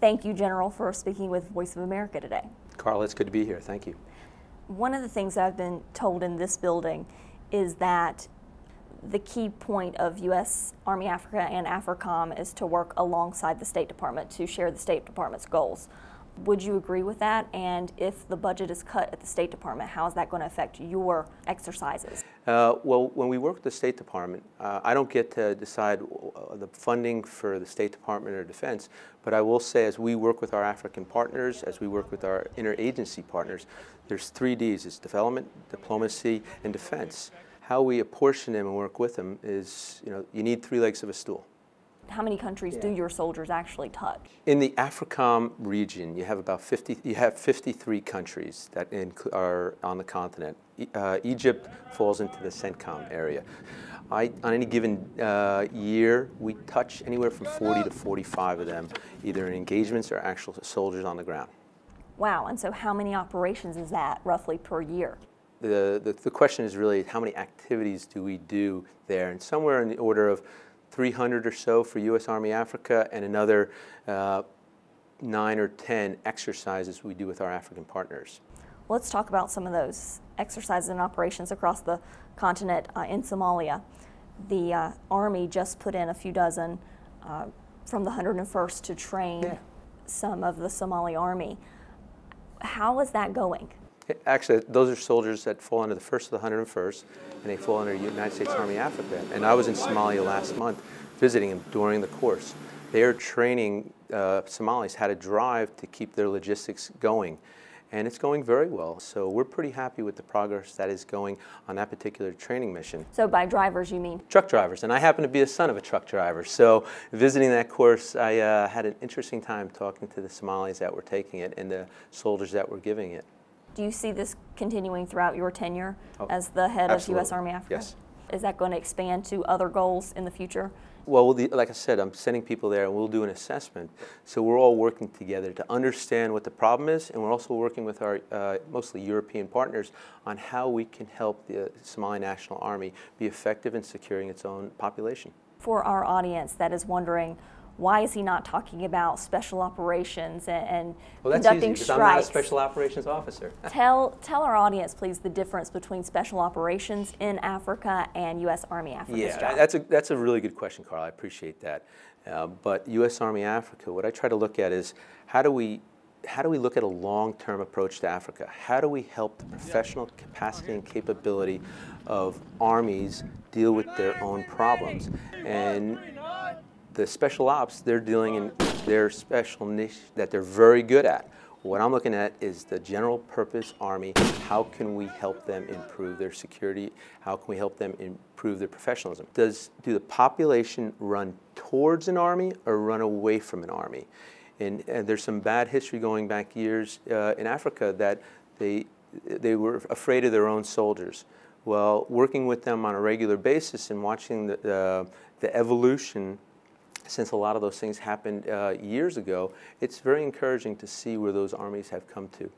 Thank you, General, for speaking with Voice of America today. Carla, it's good to be here. Thank you. One of the things that I've been told in this building is that the key point of U.S. Army Africa and AFRICOM is to work alongside the State Department to share the State Department's goals. Would you agree with that? And if the budget is cut at the State Department, how is that going to affect your exercises? Well, when we work with the State Department, I don't get to decide the funding for the State Department or Defense, but I will say as we work with our African partners, as we work with our interagency partners, there's 3 Ds, it's development, diplomacy, and defense. How we apportion them and work with them is, you need 3 legs of a stool. How many countries do your soldiers actually touch? In the AFRICOM region, you have about 53 countries that are on the continent. Egypt falls into the CENTCOM area. On any given year, we touch anywhere from 40 to 45 of them, either in engagements or actual soldiers on the ground. Wow, and so how many operations is that roughly per year? The question is really how many activities do we do there, and somewhere in the order of 300 or so for U.S. Army Africa, and another 9 or 10 exercises we do with our African partners. Let's talk about some of those exercises and operations across the continent. In Somalia, the Army just put in a few dozen from the 101st to train some of the Somali Army. How is that going? Actually, those are soldiers that fall under the 1st of the 101st, and they fall under United States Army Africa. And I was in Somalia last month visiting them during the course. They are training Somalis how to drive to keep their logistics going. And it's going very well. So we're pretty happy with the progress that is going on that particular training mission. So by drivers, you mean? Truck drivers. And I happen to be a son of a truck driver. So visiting that course, I had an interesting time talking to the Somalis that were taking it and the soldiers that were giving it. Do you see this continuing throughout your tenure as the head of U.S. Army Africa? Yes. Is that going to expand to other goals in the future? Well, like I said, I'm sending people there and we'll do an assessment. So we're all working together to understand what the problem is, and we're also working with our mostly European partners on how we can help the Somali National Army be effective in securing its own population. For our audience that is wondering, why is he not talking about special operations and conducting strikes? I'm not a special operations officer. Tell our audience, please, the difference between special operations in Africa and U.S. Army Africa's job. That's a really good question, Carla. I appreciate that. But U.S. Army Africa, what I try to look at is how do we look at a long-term approach to Africa? How do we help the professional capacity and capability of armies deal with their own problems? And the special ops, they're dealing in their special niche that they're very good at. What I'm looking at is the general purpose Army. How can we help them improve their security? How can we help them improve their professionalism? Do the population run towards an army or run away from an army? And there's some bad history going back years in Africa that they were afraid of their own soldiers. Well, working with them on a regular basis and watching the evolution since a lot of those things happened years ago, it's very encouraging to see where those armies have come to.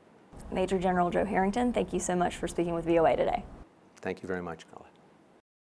Major General Joe Harrington, thank you so much for speaking with VOA today. Thank you very much, Carla.